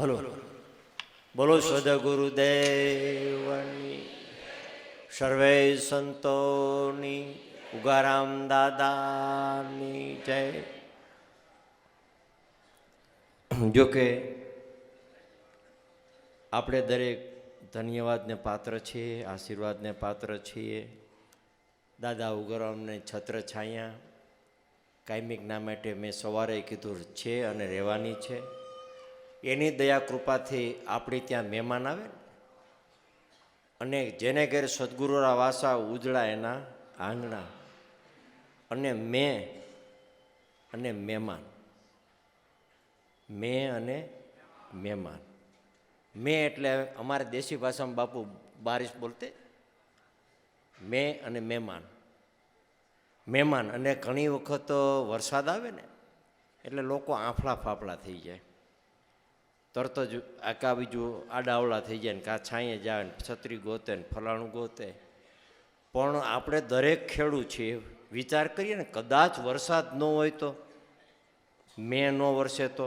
Hello, બોલો સદગુરુદેવની, સર્વે સંતોની, ઉગારામ દાદાની જય. જોકે આપણે દરેક ધન્યવાદને પાત્ર છીએ, આશીર્વાદને પાત્ર છીએ. દાદા ઉગારામને છત્ર છાયા કાયમિકના માટે મેં સવારે કીધું છે અને રહેવાની છે. એની દયા કૃપાથી આપણી ત્યાં મહેમાન આવે અને જેને ઘેર સદગુરુના વાસા ઉજળા એના આંગણા. અને મેં અને મહેમાન, મેં અને મહેમાન. મેં એટલે અમારે દેશી ભાષામાં બાપુ બારીશ બોલતે, મેં અને મહેમાન. મહેમાન અને ઘણી વખત વરસાદ આવે ને એટલે લોકો આફળા ફાફડા થઈ જાય, તરત જ આકા બીજું આડાવડા થઈ જાય ને કાં છાંયે જાય ને છત્રી ગોતે ને ફલાણું ગોતે. પણ આપણે દરેક ખેડૂત છીએ, વિચાર કરીએ ને કદાચ વરસાદ ન હોય તો, મેં ન વરસે તો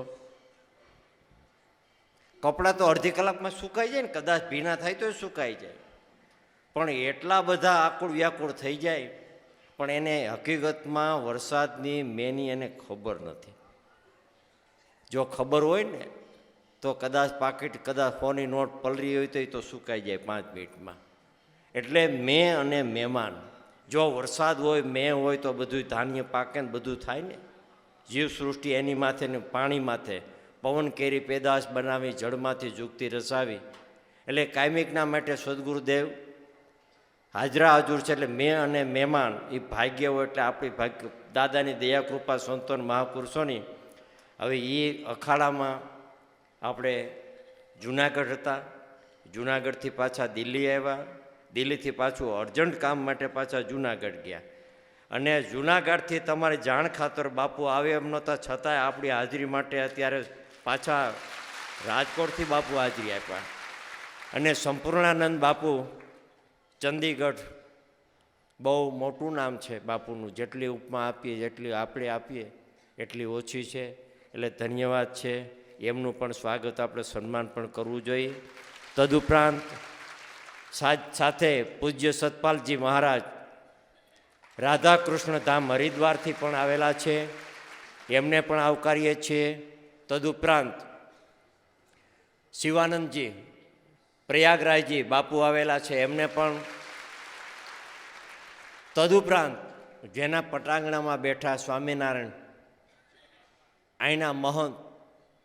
કપડાં તો અડધી કલાકમાં સુકાઈ જાય ને, કદાચ ભીના થાય તો સુકાઈ જાય. પણ એટલા બધા આકુળ વ્યાકુળ થઈ જાય, પણ એને હકીકતમાં વરસાદની મેની એને ખબર નથી. જો ખબર હોય ને તો કદાચ પાકીટ, કદાચ ફોની નોટ પલરી હોય તો એ તો સુકાઈ જાય 5 મિનિટમાં. એટલે મેં અને મહેમાન. જો વરસાદ હોય, મેં હોય તો બધું ધાન્ય પાકે ને બધું થાય ને. જીવસૃષ્ટિ એની માથે ને પાણી માથે પવન કેરી પેદાશ બનાવી, જળમાંથી જુગતી રસાવી. એટલે કાયમિકના માટે સદગુરુદેવ હાજરા હજુર છે. એટલે મેં અને મહેમાન એ ભાગ્ય હોય એટલે આપણી ભાગ્ય દાદાની દયા કૃપા સંતોન મહાપુરુષોની. હવે એ અખાડામાં આપણે જુનાગઢ હતા, જુનાગઢથી પાછા દિલ્હી આવ્યા, દિલ્હીથી પાછું અર્જન્ટ કામ માટે પાછા જુનાગઢ ગયા. અને જુનાગઢથી તમારી જાણ ખાતર બાપુ આવે એમ નહોતા, છતાંય આપણી હાજરી માટે અત્યારે પાછા રાજકોટથી બાપુ હાજરી આપ્યા. અને સંપૂર્ણાનંદ બાપુ ચંદીગઢ, બહુ મોટું નામ છે બાપુનું. જેટલી ઉપમા આપીએ, જેટલી આપણે આપીએ એટલી ઓછી છે. એટલે ધન્યવાદ છે. એમનું પણ સ્વાગત, આપણે સન્માન પણ કરવું જોઈએ. તદુપરાંત સાથે પૂજ્ય સતપાલજી મહારાજ રાધાકૃષ્ણ ધામ હરિદ્વારથી પણ આવેલા છે, એમને પણ આવકારીએ છીએ. તદુપરાંત શિવાનંદજી પ્રયાગરાજજી બાપુ આવેલા છે, એમને પણ. તદુપરાંત જેના પટાંગણામાં બેઠા સ્વામિનારાયણ, અહીંના મહંત,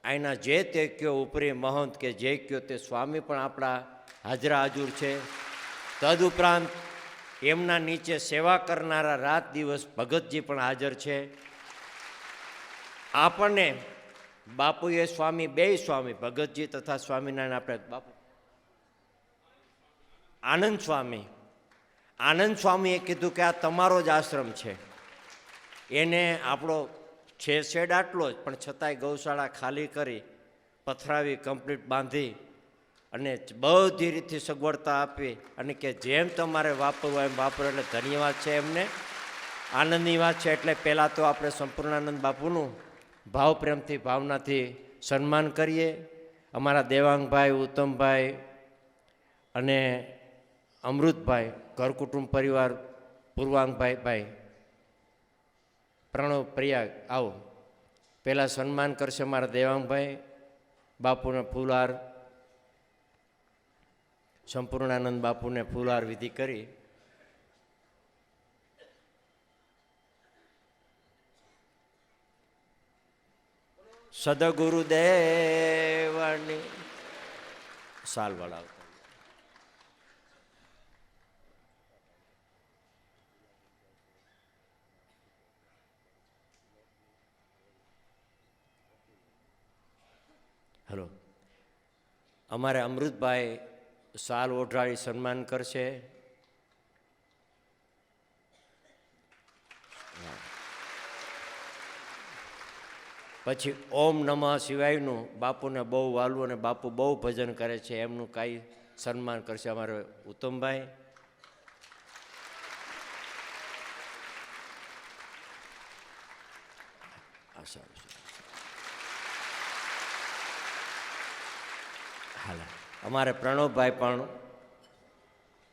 અહીંના જે તે કયો ઉપરી મહંત કે જે કયો તે સ્વામી પણ આપણા હાજરા હજુર છે. તદુપરાંત એમના નીચે સેવા કરનારા રાત દિવસ ભગતજી પણ હાજર છે. આપણને બાપુએ સ્વામી, બે સ્વામી, ભગતજી તથા સ્વામિનારાયણ, આપણે બાપુ આનંદ સ્વામી, આનંદ સ્વામીએ કીધું કે આ તમારો જ આશ્રમ છે. એને આપણો છે શેડ આટલો જ, પણ છતાંય ગૌશાળા ખાલી કરી, પથરાવી, કમ્પ્લીટ બાંધી અને બધી રીતથી સગવડતા આપી અને કે જેમ તમારે વાપરવું એમ વાપરો. એટલે ધન્યવાદ છે એમને, આનંદની વાત છે. એટલે પહેલાં તો આપણે સંપૂર્ણાનંદ બાપુનું ભાવ પ્રેમથી, ભાવનાથી સન્માન કરીએ. અમારા દેવાંગભાઈ, ઉત્તમભાઈ અને અમૃતભાઈ, ઘર કુટુંબ પરિવાર, પૂર્વાંગભાઈ, પ્રણવ પ્રયાગ, આવો. પહેલાં સન્માન કરશે મારા દેવાંગભાઈ. બાપુને ફૂલહાર, સંપૂર્ણાનંદ બાપુને ફૂલહાર વિધિ કરી સદગુરુદેવની સાલ વળાવતા. હલો, અમારે અમૃતભાઈ સાલ ઓઢાડી સન્માન કરશે. પછી ઓમ નમઃ શિવાયનું બાપુને બહુ વાલું અને બાપુ બહુ ભજન કરે છે, એમનું કાંઈ સન્માન કરશે અમારે ઉત્તમભાઈ. સારું. હાલ અમારે પ્રણવભાઈ પણ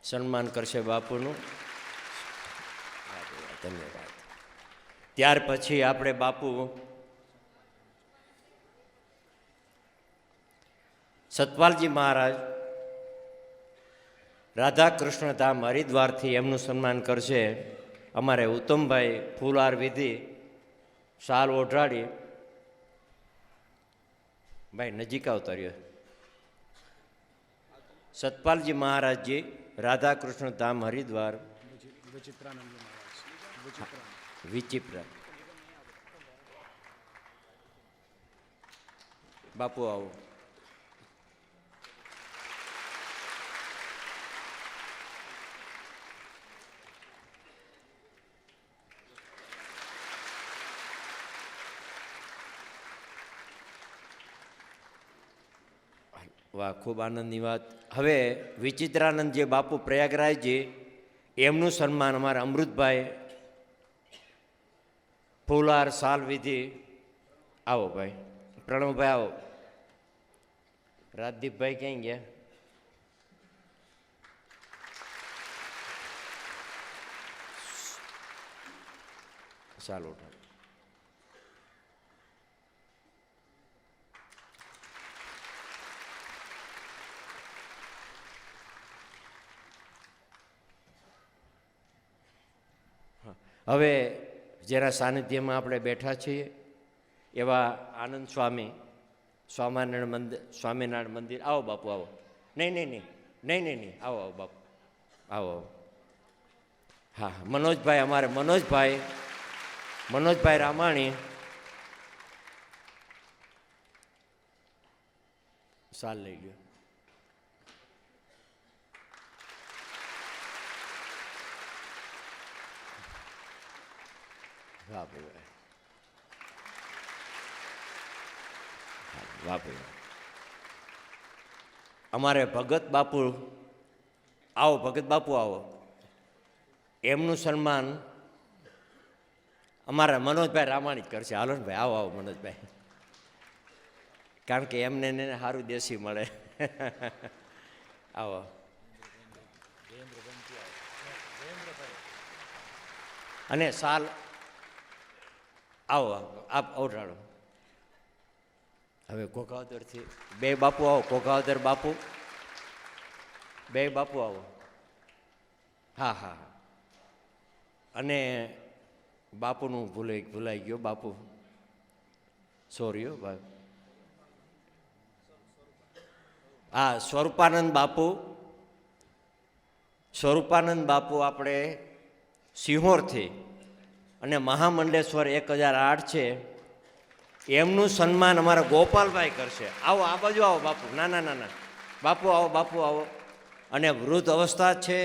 સન્માન કરશે બાપુનું. ધન્યવાદ. ત્યાર પછી આપણે બાપુ સતપાલજી મહારાજ રાધાકૃષ્ણ ધામ હરિદ્વારથી એમનું સન્માન કરશે અમારે ઉત્તમભાઈ ફૂલહાર વિધિ શાલ ઓઢાડી. ભાઈ નજીક આવતા રહ્યો. સતપાલજી મહારાજજી રાધાકૃષ્ણ ધામ હરિદ્વાર વિચિત્ર. બાપુ આવો. વાહ, ખૂબ આનંદની વાત. હવે વિચિત્રાનંદ જે બાપુ પ્રયાગરાજજી એમનું સન્માન અમારા અમૃતભાઈ ફૂલહાર શાલ વિધિ. આવો ભાઈ. પ્રણવભાઈ આવો. રાજદીપભાઈ ક્યાં ગયા? શાલ ઉઠાવ. હવે જેના સાનિધ્યમાં આપણે બેઠા છીએ એવા આનંદ સ્વામી સ્વામિનારાયણ મંદિર. આવો બાપુ આવો. નહીં, આવો આવો બાપુ આવો. હા, મનોજભાઈ અમારે મનોજભાઈ રામાણી સાલ લઈ ગયો. વાહ ભાઈ, વાહ ભાઈ. અમારે ભગત બાપુ આવો. ભગત બાપુ આવો. એમનું સન્માન અમારા મનોજભાઈ રામાણી જ કરશે. હાલો ને ભાઈ, આવો મનોજભાઈ. કારણ કે એમને સારું દેશી મળે. આવો. અને સાલ આવો આપ ઓઢાડો. હવે ઘોઘાવદરથી બે બાપુ આવો. ઘોઘાવદર બાપુ, બે બાપુ આવો. હા. અને બાપુનું ભૂલાઈ ગયો બાપુ. સોરી ભાઈ. હા, સ્વરૂપાનંદ બાપુ આપણે સિંહોરથી અને મહામંડલેશ્વર 1008 છે. એમનું સન્માન અમારા ગોપાલભાઈ કરશે. આવો, આ બાજુ આવો બાપુ. ના બાપુ આવો. અને વૃદ્ધ અવસ્થા છે,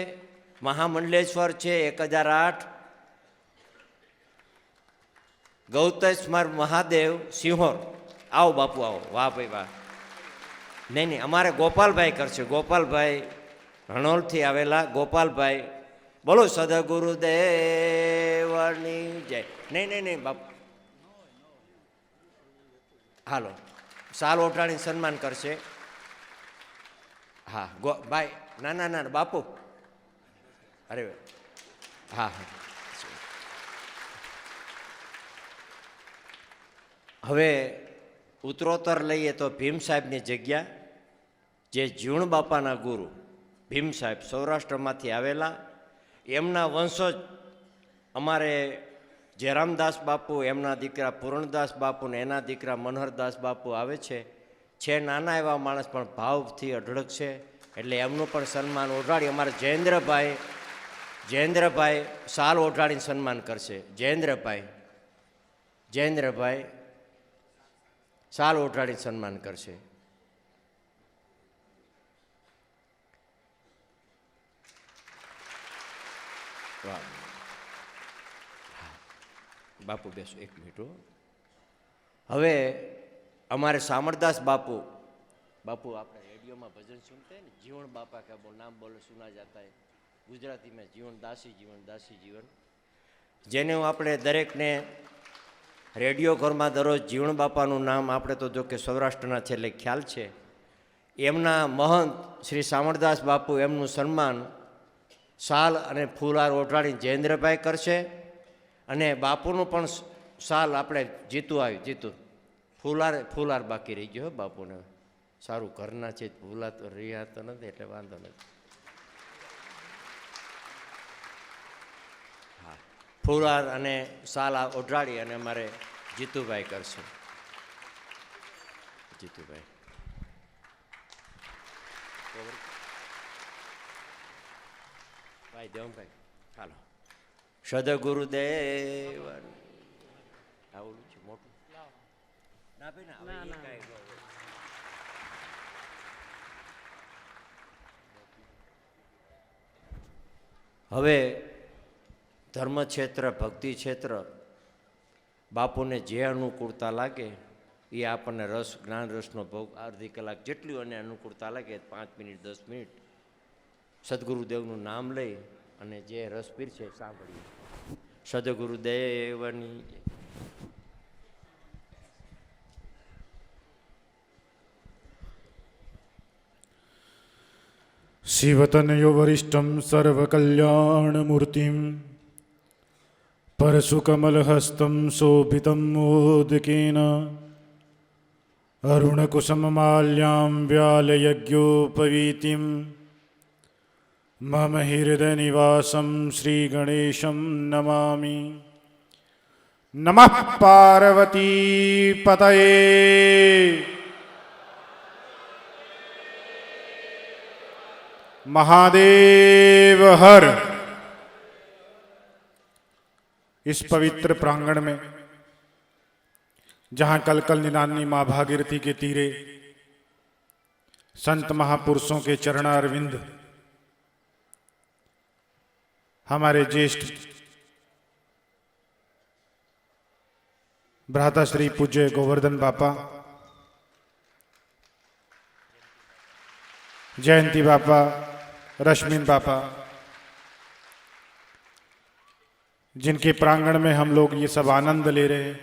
મહામંડલેશ્વર છે 1008, ગૌતેશ્વર મહાદેવ સિંહોર. આવો બાપુ આવો. વાહ ભાઈ વાહ. નહીં, અમારે ગોપાલભાઈ કરશે. ગોપાલભાઈ રણોલથી આવેલા ગોપાલભાઈ. બોલો સદગુરુદેવની જય. નહીં બાપુ. હાલો, સાલ ઓઢાડીને સન્માન કરશે. હા ભાઈ. ના બાપુ. અરે હા. હવે ઉત્તરોત્તર લઈએ તો ભીમ સાહેબની જગ્યા, જે જીવણ બાપાના ગુરુ ભીમ સાહેબ સૌરાષ્ટ્રમાંથી આવેલા, એમના વંશજ અમારે જયરામદાસ બાપુ, એમના દીકરા પૂર્ણદાસ બાપુ ને એના દીકરા મનહરદાસ બાપુ આવે છે નાના એવા માણસ પણ ભાવથી અઢળક છે. એટલે એમનું પણ સન્માન ઓઢાડી અમારે જયેન્દ્રભાઈ સાલ ઓઢાડીને સન્માન કરશે. જયેન્દ્રભાઈ સાલ ઓઢાડીને સન્માન કરશે. વાહ બાપુ, બેસો 1 મિનિટ. હવે અમારે સામરદાસ બાપુ આપણે રેડિયોમાં ભજન સુનતે ને, જીવન બાપા का वो नाम बोलो सुना जाता है ગુજરાતી में, જીવન દાસી જીવન, જેને આપણે દરેકને રેડિયો ઘરમાં દરરોજ જીવણ બાપાનું નામ, આપણે તો જો કે સૌરાષ્ટ્રના છે એટલે ખ્યાલ છે. એમના મહંત શ્રી સામળદાસ બાપુ એમનું સન્માન શાલ અને ફૂલહાર ઓઢાડીને જયેન્દ્રભાઈ કરશે. અને બાપુનું પણ શાલ આપણે જીતું ફૂલહાર બાકી રહી ગયો બાપુને. સારું ઘરના છે, ભૂલા તો રહ્યા તો નથી એટલે વાંધો નથી. હા, ફૂલહાર અને શાલ ઓઢાડી અને અમારે જીતુભાઈ કરશે. જીતુભાઈ ભાઈ દેવભાઈ ચાલો. સદગુરુદેવ આવું છે મોટું ના ભાઈ ના કાંઈ. હવે ધર્મક્ષેત્ર, ભક્તિ ક્ષેત્ર બાપુને જે અનુકૂળતા લાગે એ આપણને રસ, જ્ઞાન રસનો ભોગ અડધી કલાક જેટલી અને અનુકૂળતા લાગે 5 મિનિટ 10 મિનિટ સદગુરુદેવનું નામ લઈ અને જે રસ પીર છે સાંભળીએ. સદગુરુદેવની शिवतनयो वरिष्ठं सर्वकल्याणमूर्तिं परशुकमलहस्तं शोभितं मोदकेन अरुणकुसुममाल्यां व्यालयज्ञोपवीतिं मम हृदयनिवासं श्रीगणेशं नमामि. नमः पार्वतीपतये. महादेव हर. इस पवित्र प्रांगण में जहां कल कल निनानी मां भागीरथी के तीरे संत महापुरुषों के चरणारविंद, हमारे ज्येष्ठ भ्राता श्री पूज्य गोवर्धन बापा, जयंती बापा, रश्मिन बापा, जिनके प्रांगण में हम लोग ये सब आनंद ले रहे हैं,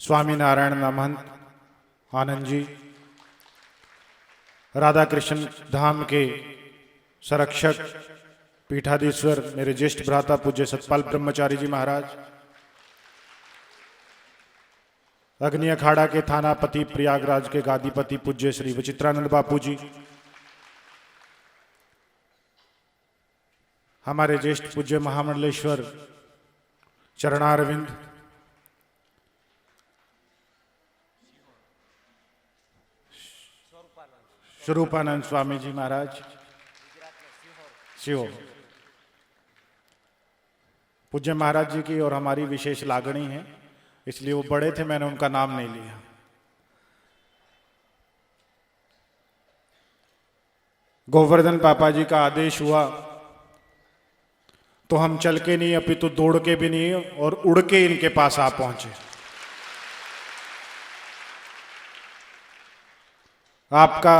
स्वामी नारायण महंत आनंद जी, राधा कृष्ण धाम के संरक्षक पीठाधीश्वर मेरे ज्येष्ठ भ्राता पूज्य सतपाल ब्रह्मचारी जी महाराज, अग्नि अखाड़ा के थानापति प्रयागराज के गादीपति पूज्य श्री विचित्रानंद बापू जी, हमारे ज्येष्ठ पूज्य महामंडलेश्वर चरणारविंद, स्वरूपानंद स्वामी जी महाराज शिव, पूज्य महाराज जी की और हमारी विशेष लागणी है, इसलिए वो बड़े थे, मैंने उनका नाम नहीं लिया. गोवर्धन पापा जी का आदेश हुआ तो हम चल के नहीं, अपितु दौड़ के भी नहीं और उड़ के इनके पास आ पहुंचे. आपका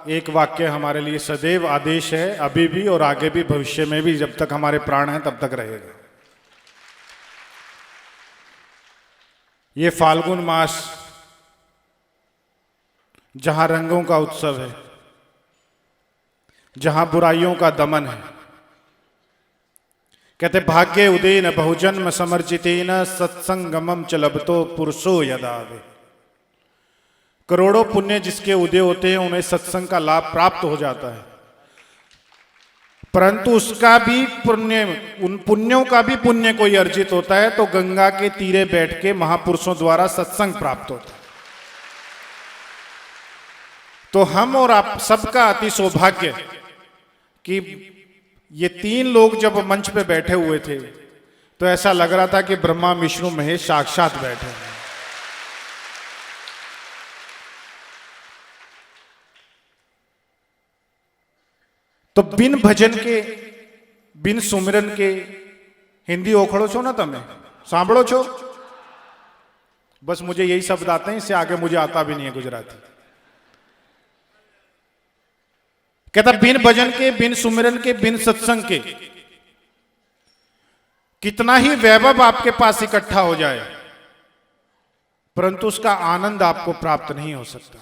एक वाक्य हमारे लिए सदैव आदेश है, अभी भी और आगे भी, भविष्य में भी, जब तक हमारे प्राण हैं तब तक रहेगा. ये फाल्गुन मास जहां रंगों का उत्सव है, जहां बुराइयों का दमन है, कहते भाग्य उदयन बहुजन्म समर्जितेन सत्संगमम च लभतो पुरुषो यदावे. करोड़ों पुण्य जिसके उदय होते हैं उन्हें सत्संग का लाभ प्राप्त हो जाता है, परंतु उसका भी पुण्य, उन पुण्यों का भी पुण्य कोई अर्जित होता है तो गंगा के तीरे बैठ के महापुरुषों द्वारा सत्संग प्राप्त होता है. तो हम और आप सबका अति सौभाग्य कि ये 3 लोग जब मंच पे बैठे हुए थे तो ऐसा लग रहा था कि ब्रह्मा विष्णु महेश साक्षात बैठे हैं. तो बिन भजन के, बिन सुमिरन के, हिंदी ओखड़ो छो ना तमे, सांभळो छो? बस मुझे यही शब्द आते हैं, इससे आगे मुझे आता भी नहीं है गुजराती. कहता बिन भजन के, बिन सुमिरन के, बिन सत्संग के कितना ही वैभव आपके पास इकट्ठा हो जाए, परंतु उसका आनंद आपको प्राप्त नहीं हो सकता.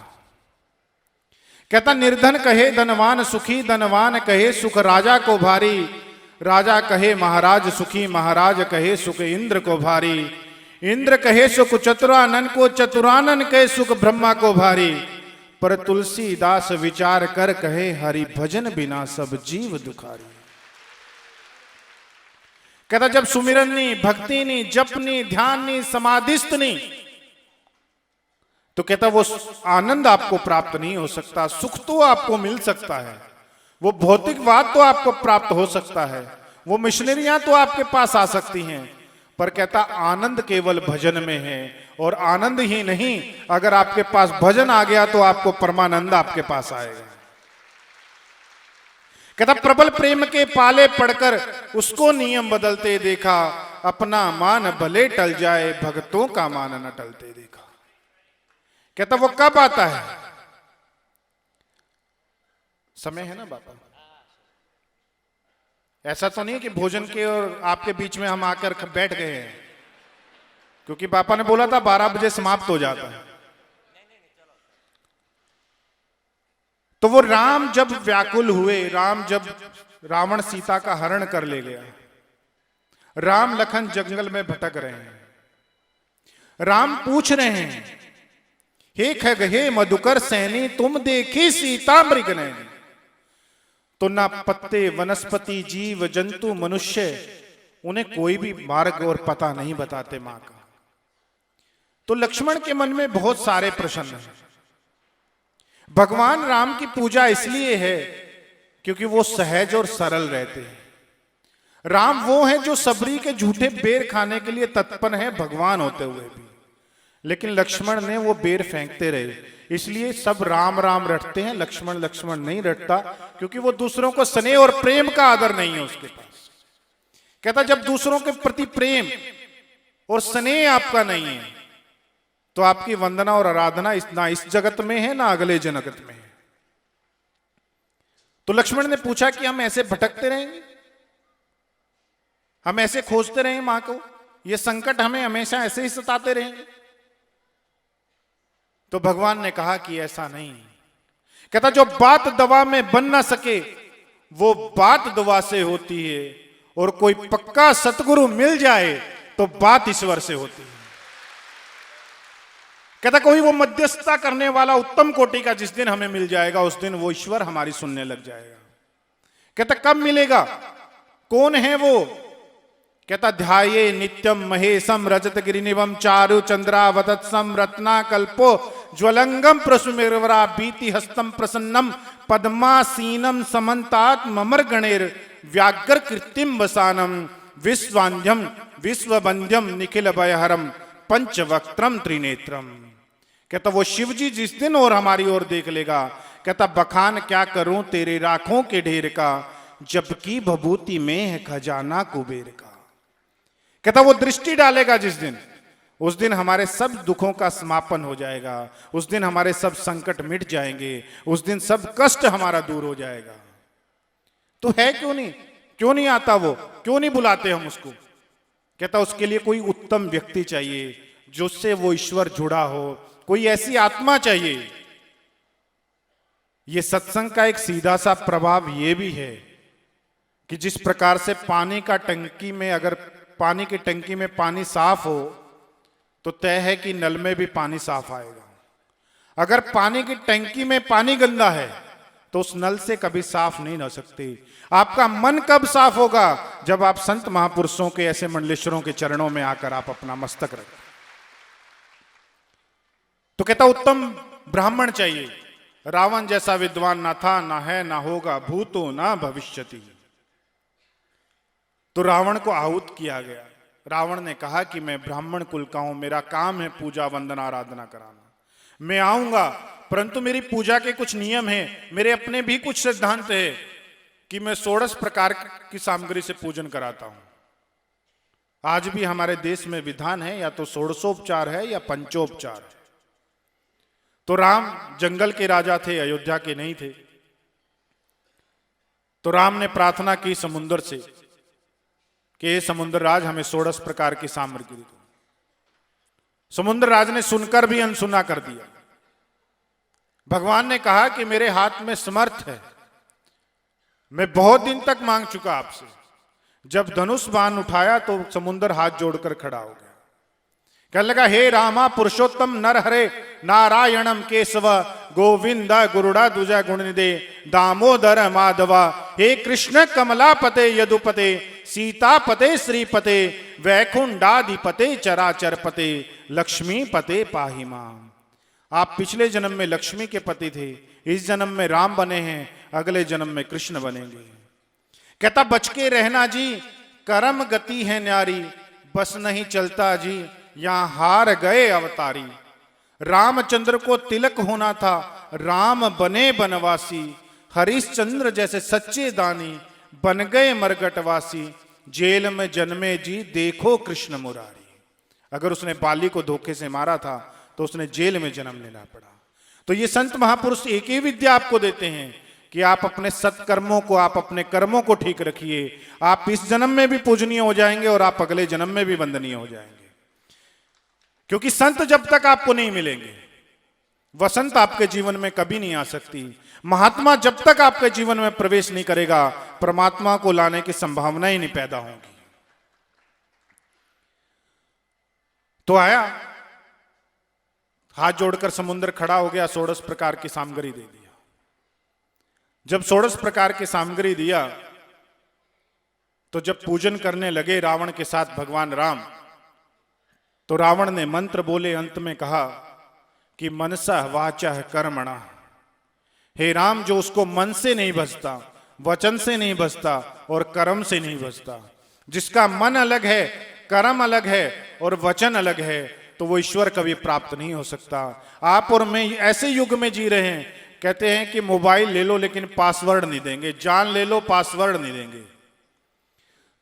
कहता निर्धन कहे धनवान सुखी, धनवान कहे सुख राजा को भारी, राजा कहे महाराज सुखी, महाराज कहे सुख इंद्र को भारी, इंद्र कहे सुख चतुरानन को, चतुरानन कहे सुख ब्रह्मा को भारी, पर तुलसीदास विचार कर कहे हरि भजन बिना सब जीव दुखारी। कहता जब सुमिरन नहीं, भक्ति नहीं, जप नहीं, ध्यान नहीं, समाधिस्थ नहीं, तो कहता वो आनंद आपको प्राप्त नहीं हो सकता। सुख तो आपको मिल सकता है, वो भौतिकवाद तो आपको प्राप्त हो सकता है, वो मिशनरियां तो आपके पास आ सकती हैं, पर कहता आनंद केवल भजन में है। और आनंद ही नहीं, अगर आपके पास भजन आ गया तो आपको परमानंद आपके पास आएगा। कहता प्रबल प्रेम के पाले पड़कर उसको नियम बदलते देखा, अपना मान भले टल जाए भक्तों का मान न टलते देखा। कहता वो कब आता है? समय है ना बाबा, ऐसा तो नहीं कि भोजन के और आपके बीच में हम आकर बैठ गए हैं, क्योंकि पापा ने बोला था 12 बजे समाप्त हो जाता है। तो वो राम जब व्याकुल हुए, राम जब रावण सीता का हरण कर ले गया, राम लखन जंगल में भटक रहे हैं, राम पूछ रहे हैं हे खग हे मधुकर सैनी तुम देखी सीता मृग नैनी, तो ना पत्ते वनस्पति जीव जंतु मनुष्य उन्हें कोई भी मार्ग और पता नहीं बताते मां का। तो लक्ष्मण के मन में बहुत सारे प्रश्न हैं। भगवान राम की पूजा इसलिए है क्योंकि वो सहज और सरल रहते हैं। राम वो हैं जो सबरी के झूठे बेर खाने के लिए तत्पर हैं भगवान होते हुए भी, लेकिन लक्ष्मण ने वो बेर फेंकते रहे, इसलिए सब राम राम रटते हैं, लक्ष्मण लक्ष्मण नहीं रटता, क्योंकि वो दूसरों को स्नेह और प्रेम का आदर नहीं है उसके पास। कहता जब दूसरों के प्रति प्रेम और स्नेह आपका नहीं है तो आपकी वंदना और आराधना ना इस जगत में है ना अगले जगत में है। तो लक्ष्मण ने पूछा कि हम ऐसे भटकते रहेंगे, हम ऐसे खोजते रहेंगे मां को, ये संकट हमें हमेशा ऐसे ही सताते रहेंगे? तो भगवान ने कहा कि ऐसा नहीं। कहता जो बात दवा में बन ना सके वो बात दवा से होती है, और कोई पक्का सतगुरु मिल जाए तो बात ईश्वर से होती है। कहता कोई वो मध्यस्थता करने वाला उत्तम कोटि का जिस दिन हमें मिल जाएगा उस दिन वो ईश्वर हमारी सुनने लग जाएगा। कहता कब मिलेगा, कौन है वो? कहता ध्याये नित्यम महेशम रजत गिरिनिवम चारु चंद्रावतत्सम रत्नाकल्पो ज्वलंगम प्रसुमेरवरा बीति हस्तम प्रसन्नम पद्मासीनम समन्तात ममर गणेर व्याघ्र कृत्रिम वसानम विश्वान्ध्यम विश्वबंध्यम निखिल भयहरम पंचवक्त्रम त्रिनेत्रम। कहता वो शिव जी जिस दिन और हमारी ओर देख लेगा, कहता बखान क्या करूं तेरे राखों के ढेर का, जबकि भभूति में है खजाना कुबेर का। कहता वो दृष्टि डालेगा जिस दिन, उस दिन हमारे सब दुखों का समापन हो जाएगा, उस दिन हमारे सब संकट मिट जाएंगे, उस दिन सब कष्ट हमारा दूर हो जाएगा। तो है क्यों नहीं आता वो, क्यों नहीं बुलाते हम उसको? कहता उसके लिए कोई उत्तम व्यक्ति चाहिए जिससे वो ईश्वर जुड़ा हो, कोई ऐसी आत्मा चाहिए। ये सत्संग का एक सीधा सा प्रभाव ये भी है कि जिस प्रकार से पानी का टंकी में, अगर पानी की टंकी में पानी साफ हो तो तय है कि नल में भी पानी साफ आएगा। अगर पानी की टंकी में पानी गंदा है तो उस नल से कभी साफ नहीं हो सकती। आपका मन कब साफ होगा? जब आप संत महापुरुषों के ऐसे मंडलेश्वरों के चरणों में आकर आप अपना मस्तक रखें। तो कहता उत्तम ब्राह्मण चाहिए, रावण जैसा विद्वान ना था, ना है, ना होगा, भूतो ना भविष्यति। तो रावण को आहूत किया गया। रावण ने कहा कि मैं ब्राह्मण कुल का हूं, मेरा काम है पूजा वंदना आराधना कराना, मैं आऊंगा, परंतु मेरी पूजा के कुछ नियम हैं, मेरे अपने भी कुछ सिद्धांत है कि मैं 16 प्रकार की सामग्री से पूजन कराता हूं। आज भी हमारे देश में विधान है या तो 16उपचार है या पंचोपचार है। तो राम जंगल के राजा थे, अयोध्या के नहीं थे। तो राम ने प्रार्थना की समुद्र से कि हे समुद्र राज हमें 16 प्रकार की सामग्री दो। समुद्र राज ने सुनकर भी अनसुना कर दिया। भगवान ने कहा कि मेरे हाथ में समर्थ है, मैं बहुत दिन तक मांग चुका आपसे। जब धनुष बाण उठाया तो समुद्र हाथ जोड़कर खड़ा हो गया। कहने लगा, हे रामा पुरुषोत्तम नरहरे नारायणम केशव गोविंद गुरुड़ा दुजा गुणनिधे दामोदर माधवा, हे कृष्ण कमलापते यदुपते सीतापते श्रीपते वैकुंडाधिपते चराचरपते लक्ष्मीपते पाहि माम। आप पिछले जन्म में लक्ष्मी के पति थे, इस जन्म में राम बने हैं, अगले जन्म में कृष्ण बनेंगे। कहता, बच के रहना जी, करम गति है न्यारी, बस नहीं चलता जी, यहां हार गए अवतारी। रामचंद्र को तिलक होना था, राम बने बनवासी, हरिश्चंद्र जैसे सच्चे दानी बन गए मरगटवासी। जेल में जन्मे जी, देखो कृष्ण मुरारी। अगर उसने बाली को धोखे से मारा था तो उसने जेल में जन्म लेना पड़ा। तो ये संत महापुरुष एक ही विद्या आपको देते हैं कि आप अपने सत्कर्मों को, आप अपने कर्मों को ठीक रखिए। आप इस जन्म में भी पूजनीय हो जाएंगे और आप अगले जन्म में भी वंदनीय हो जाएंगे। क्योंकि संत जब तक आपको नहीं मिलेंगे, वसंत आपके जीवन में कभी नहीं आ सकती। महात्मा जब तक आपके जीवन में प्रवेश नहीं करेगा, परमात्मा को लाने की संभावना ही नहीं पैदा होगी। तो आया, हाथ जोड़कर समुद्र खड़ा हो गया, 16 प्रकार की सामग्री दे दिया। जब 16 प्रकार की सामग्री दिया तो जब पूजन करने लगे रावण के साथ भगवान राम, तो रावण ने मंत्र बोले, अंत में कहा कि मनसा वाचा कर्मणा। हे राम, जो उसको मन से नहीं बसता, वचन से नहीं बसता और कर्म से नहीं बसता, जिसका मन अलग है, कर्म अलग है और वचन अलग है, तो वो ईश्वर कभी प्राप्त नहीं हो सकता। आप और मैं ऐसे युग में जी रहे हैं, कहते हैं कि मोबाइल ले लो लेकिन पासवर्ड नहीं देंगे, जान ले लो पासवर्ड नहीं देंगे।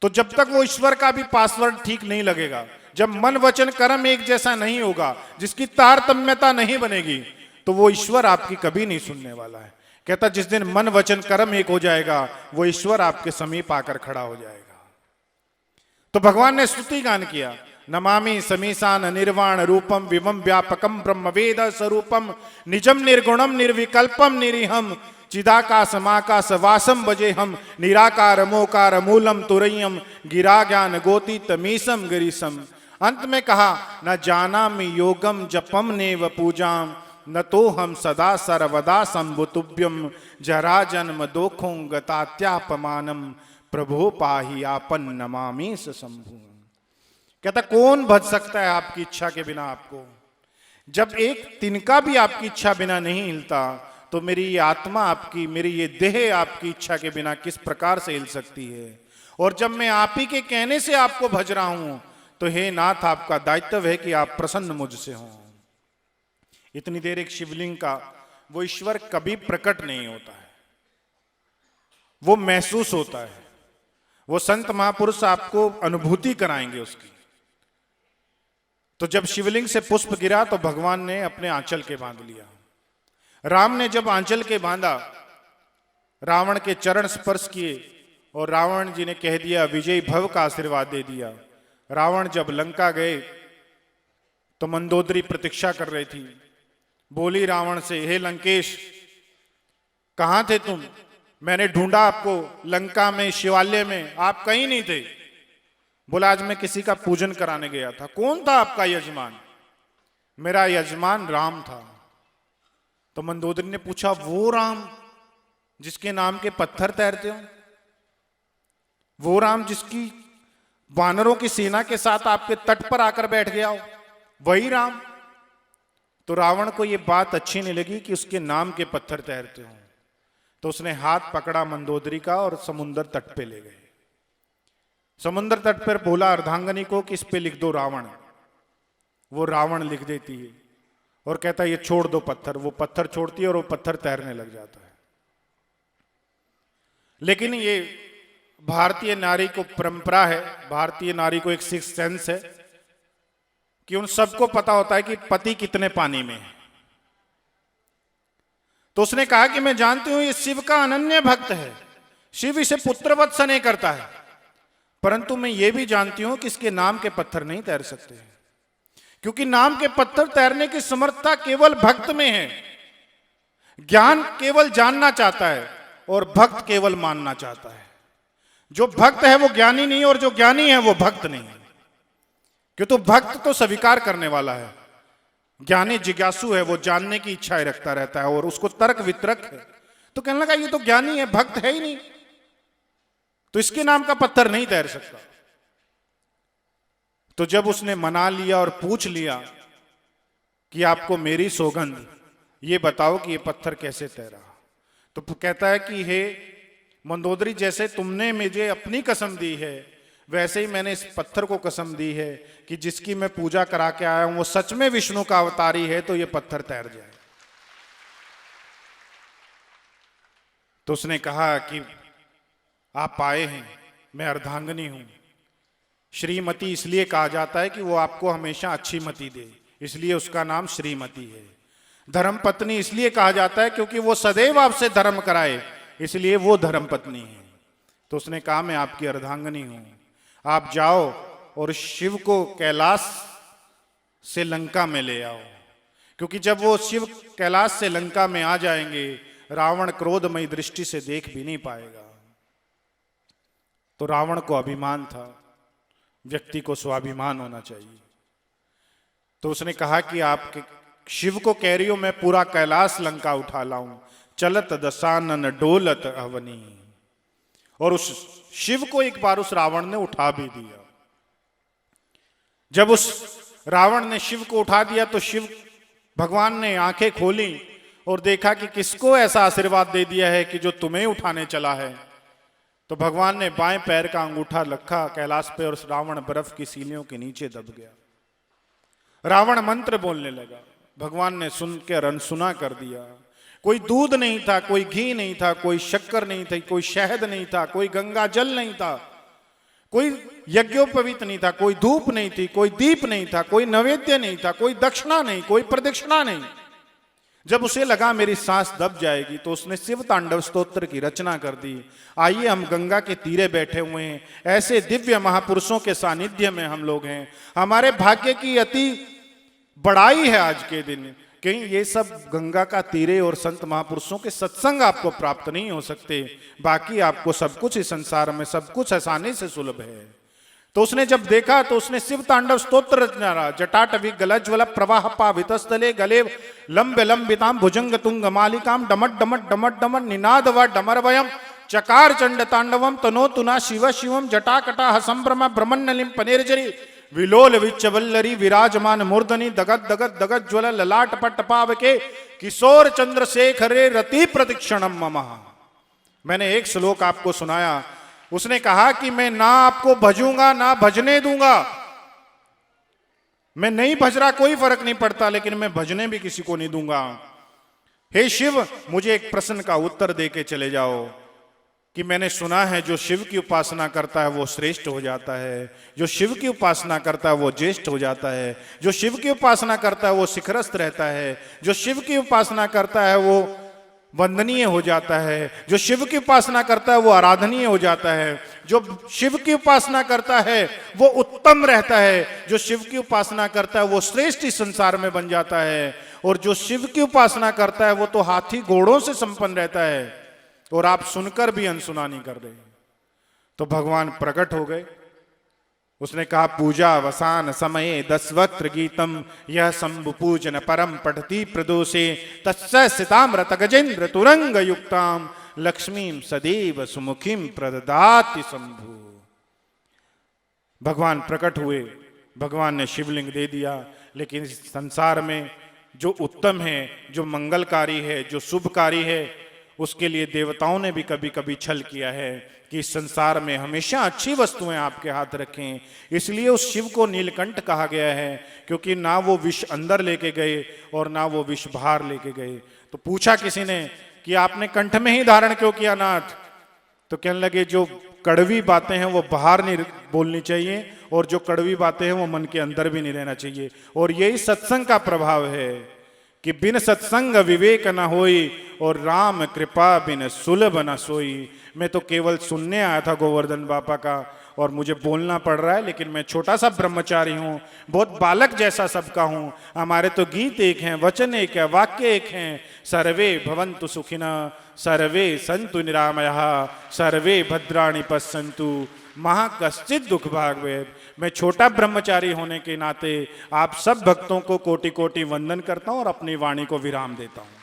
तो जब तक वो ईश्वर का भी पासवर्ड ठीक नहीं लगेगा, जब मन वचन कर्म एक जैसा नहीं होगा, जिसकी तारतम्यता नहीं बनेगी, तो वो ईश्वर आपकी कभी नहीं सुनने वाला है। कहता, जिस दिन मन वचन कर्म एक हो जाएगा, वो ईश्वर आपके समीप आकर खड़ा हो जाएगा। तो भगवान ने स्तुति गान किया, नमामि समीसान निर्वाण रूपम विमम व्यापकम ब्रह्म वेद स्वरूपम निजम निर्गुणम निर्विकल्पम निरीहम चिदाकाश माकाश वासम बजे हम निराकार मोकार मूलम तुरयम गिरा ज्ञान गोती तमीसम गिरीसम। अंत में कहा, न जानामि योगम जपम नेव पूजाम न तो हम सदा सर्वदा संभुतुभ्यम जरा जन्म दोखों गतात्यापमानम प्रभो पाहि आपन नमामि शंभु। कहता, कौन भज सकता है आपकी इच्छा के बिना आपको? जब एक तिनका भी आपकी इच्छा बिना नहीं हिलता, तो मेरी ये आत्मा आपकी, मेरी ये देह आपकी इच्छा के बिना किस प्रकार से हिल सकती है? और जब मैं आप ही के कहने से आपको भज रहा हूं, तो हे नाथ, आपका दायित्व है कि आप प्रसन्न मुझसे हों। इतनी देर एक शिवलिंग का वो ईश्वर कभी प्रकट नहीं होता है, वो महसूस होता है। वो संत महापुरुष आपको अनुभूति कराएंगे उसकी। तो जब शिवलिंग से पुष्प गिरा तो भगवान ने अपने आंचल के बांध लिया। राम ने जब आंचल के बांधा, रावण के चरण स्पर्श किए और रावण जी ने कह दिया विजयी भव का आशीर्वाद दे दिया। रावण जब लंका गए तो मंदोदरी प्रतीक्षा कर रही थी। बोली रावण से, हे लंकेश, कहां थे तुम? मैंने ढूंढा आपको लंका में, शिवालय में, आप कहीं नहीं थे। बोला, आज मैं किसी का पूजन कराने गया था। कौन था आपका यजमान? मेरा यजमान राम था। तो मंदोदरी ने पूछा, वो राम जिसके नाम के पत्थर तैरते हो? वो राम जिसकी वानरों की सेना के साथ आपके तट पर आकर बैठ गया हो, वही राम? तो रावण को यह बात अच्छी नहीं लगी कि उसके नाम के पत्थर तैरते हो। तो उसने हाथ पकड़ा मंदोदरी का और समुद्र तट पे ले गए। समुद्र तट पर बोला अर्धांगनी को कि इस पे लिख दो रावण। वो रावण लिख देती है और कहता है ये छोड़ दो पत्थर। वो पत्थर छोड़ती है और वो पत्थर तैरने लग जाता है। लेकिन ये भारतीय नारी को परंपरा है, भारतीय नारी को एक सिक्स्थ सेंस है कि उन सबको पता होता है कि पति कितने पानी में है। तो उसने कहा कि मैं जानती हूं ये शिव का अनन्य भक्त है, शिव इसे पुत्रवत स्नेह करता है, परंतु मैं ये भी जानती हूं कि इसके नाम के पत्थर नहीं तैर सकते, क्योंकि नाम के पत्थर तैरने की समर्थता केवल भक्त में है। ज्ञान केवल जानना चाहता है और भक्त केवल मानना चाहता है। जो भक्त है वो ज्ञानी नहीं और जो ज्ञानी है वो भक्त नहीं। क्यों? तो भक्त तो स्वीकार करने वाला है, ज्ञानी जिज्ञासु है, वो जानने की इच्छाएं रखता रहता है और उसको तर्क वितर्क है। तो कहने लगा ये तो ज्ञानी है, भक्त है ही नहीं, तो इसके नाम का पत्थर नहीं तैर सकता। तो जब उसने मना लिया और पूछ लिया कि आपको मेरी सौगंध, ये बताओ कि ये पत्थर कैसे तैरा, तो कहता है कि हे मंदोदरी, जैसे तुमने मुझे अपनी कसम दी है वैसे ही मैंने इस पत्थर को कसम दी है कि जिसकी मैं पूजा करा के आया हूं वो सच में विष्णु का अवतारी है, तो ये पत्थर तैर जाए। तो उसने कहा कि आप आए हैं, मैं अर्धांगिनी हूं। श्रीमती इसलिए कहा जाता है कि वो आपको हमेशा अच्छी मति दे, इसलिए उसका नाम श्रीमती है। धर्म पत्नी इसलिए कहा जाता है क्योंकि वो सदैव आपसे धर्म कराए, इसलिए वो धर्म पत्नी है। तो उसने कहा मैं आपकी अर्धांगिनी हूं, आप जाओ और शिव को कैलाश से लंका में ले आओ, क्योंकि जब वो शिव कैलाश से लंका में आ जाएंगे रावण क्रोधमयी दृष्टि से देख भी नहीं पाएगा। तो रावण को अभिमान था, व्यक्ति को स्वाभिमान होना चाहिए। तो उसने कहा कि आप शिव को कह रही हो मैं पूरा कैलाश लंका उठा लाऊं, चलत दशानन डोलत अवनी। और उस शिव को एक बार उस रावण ने उठा भी दिया। जब उस रावण ने शिव को उठा दिया तो शिव भगवान ने आंखें खोली और देखा कि किसको ऐसा आशीर्वाद दे दिया है कि जो तुम्हें उठाने चला है। तो भगवान ने बाएं पैर का अंगूठा रखा कैलाश पे और रावण बर्फ की सीलियों के नीचे दब गया। रावण मंत्र बोलने लगा, भगवान ने सुनकर अनसुना कर दिया। कोई दूध नहीं था, कोई घी नहीं था, कोई शक्कर नहीं थी, कोई शहद नहीं था, कोई गंगा जल नहीं था, कोई यज्ञोपवीत नहीं था, कोई धूप नहीं थी, कोई दीप नहीं था, कोई नैवेद्य नहीं था, कोई दक्षिणा नहीं, कोई प्रदक्षिणा नहीं। जब उसे लगा मेरी सांस दब जाएगी तो उसने शिव तांडव स्तोत्र की रचना कर दी। आइए हम गंगा के तीरे बैठे हुए हैं, ऐसे दिव्य महापुरुषों के सानिध्य में हम लोग हैं। हमारे भाग्य की अति बड़ाई है आज के दिन, कहीं ये सब गंगा का तीरे और संत महापुरुषों के सत्संग आपको प्राप्त नहीं हो सकते। बाकी आपको सब कुछ इस संसार में सब कुछ आसानी से सुलभ है। तो उसने जब देखा तो उसने शिव तांडव स्तोत्र रचना, जटाटवी गलज्वल प्रवाह पावितस्थले गले लंब लंबिताम भुजंग तुंग मालिकाम डमट डमट डमट डमट निनाद व डमरवयम चकार चंड तांडवम तनो तुना शिव शिवम जटाकटा संभ्रम ब्रह्मण्यलिम पनेरजरी विलोल विच्चवल्लरी विराजमान मूर्धनि दगत दगत दगत ज्वल ललाट पट पावके किशोर चंद्रशेखरे रति प्रतीक्षणम मम। मैंने एक श्लोक आपको सुनाया, उसने कहा कि मैं ना आपको भजूंगा ना भजने दूंगा। मैं नहीं भज रहा कोई फर्क नहीं पड़ता, लेकिन मैं भजने भी किसी को नहीं दूंगा। हे शिव, मुझे एक प्रश्न का उत्तर दे के चले जाओ कि मैंने सुना है जो शिव की उपासना करता है वो श्रेष्ठ हो जाता है, जो शिव की उपासना करता है वो ज्येष्ठ हो जाता है, जो शिव की उपासना करता है वो शिखरस्थ रहता है, जो शिव की उपासना करता है वो वंदनीय हो जाता है, जो शिव की उपासना करता है वो आराधनीय हो जाता है, जो शिव की उपासना करता है वो उत्तम रहता है, जो शिव की उपासना करता है वो श्रेष्ठ इस संसार में बन जाता है, और जो शिव की उपासना करता है वो तो हाथी घोड़ों से संपन्न रहता है। और आप सुनकर भी अनसुना नहीं कर रहे। तो भगवान प्रकट हो गए। उसने कहा पूजा वसान समय 10 वक्त्र गीतम यह शंभु पूजन परम पठती प्रदोषे तस्य सिताम्रत गजेंद्र तुरंग युक्ताम लक्ष्मीम सदैव सुमुखीम प्रददाति शंभु। भगवान प्रकट हुए, भगवान ने शिवलिंग दे दिया। लेकिन इस संसार में जो उत्तम है, जो मंगलकारी है, जो शुभकारी है, उसके लिए देवताओं ने भी कभी कभी छल किया है कि इस संसार में हमेशा अच्छी वस्तुएं आपके हाथ रखें। इसलिए उस शिव को नीलकंठ कहा गया है, क्योंकि ना वो विष अंदर लेके गए और ना वो विष बाहर लेके गए। तो पूछा किसी ने कि आपने कंठ में ही धारण क्यों किया नाथ? तो कहने लगे जो कड़वी बातें हैं वो बाहर नहीं बोलनी चाहिए, और जो कड़वी बातें हैं वो मन के अंदर भी नहीं रहना चाहिए। और यही सत्संग का प्रभाव है कि बिन सत्संग विवेक न होई और राम कृपा बिन सुलभ न सोई। मैं तो केवल सुनने आया था गोवर्धन बाबा का, और मुझे बोलना पड़ रहा है, लेकिन मैं छोटा सा ब्रह्मचारी हूँ, बहुत बालक जैसा सबका हूँ। हमारे तो गीत एक हैं, वचन एक है, वाक्य एक हैं। सर्वे भवन्तु सुखिनः, सर्वे सन्तु निरामयाः, सर्वे भद्राणि पश्यन्तु, महा कश्चित् दुख भाग भवेत्। मैं छोटा ब्रह्मचारी होने के नाते आप सब भक्तों को कोटि कोटि वंदन करता हूँ और अपनी वाणी को विराम देता हूँ।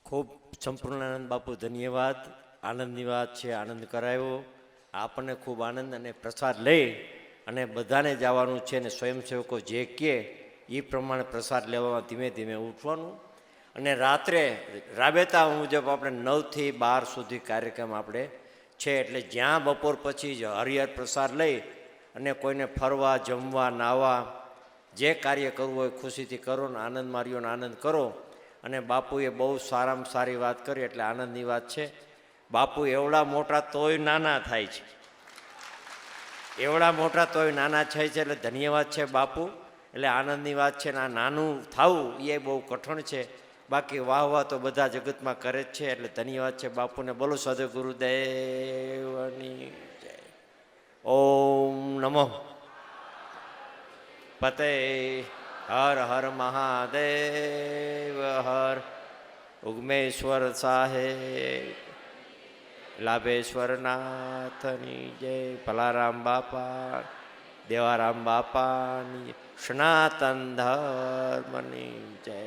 ખૂબ સંપૂર્ણાનંદ બાપુ ધન્યવાદ. આનંદની વાત છે, આનંદ કરાયો. આપણને ખૂબ આનંદ અને પ્રસાદ લઈ અને બધાને જવાનું છે અને સ્વયંસેવકો જે કહે એ પ્રમાણે પ્રસાદ લેવામાં ધીમે ધીમે ઉઠવાનું. અને રાત્રે રાબેતા મુજબ આપણે 9 થી 12 સુધી કાર્યક્રમ આપણે છે, એટલે જ્યાં બપોર પછી જ હરિહર પ્રસાદ લઈ અને કોઈને ફરવા, જમવા, નાહવા જે કાર્ય કરવું હોય ખુશીથી કરો ને આનંદ માર્યો ને આનંદ કરો. અને બાપુએ બહુ સારામાં સારી વાત કરી, એટલે આનંદની વાત છે. બાપુ એવડા મોટા તોય નાના થાય છે, એવડા મોટા તોય નાના થાય છે, એટલે ધન્યવાદ છે બાપુ. એટલે આનંદની વાત છે ને આ નાનું થવું એ બહુ કઠણ છે, બાકી વાહ વાહ તો બધા જગતમાં કરે જ છે. એટલે ધન્યવાદ છે બાપુને. બોલો સદગુરુદેવની જય. ઓમ નમઃ પતે. હર હર મહાદેવ હર. ઉગમેશ્વર સાહેબ, લાભેશ્વર નાથની જય. ભલારામ બાપા, દેવારામ બાપાની, સનાતન ધર્મની જય.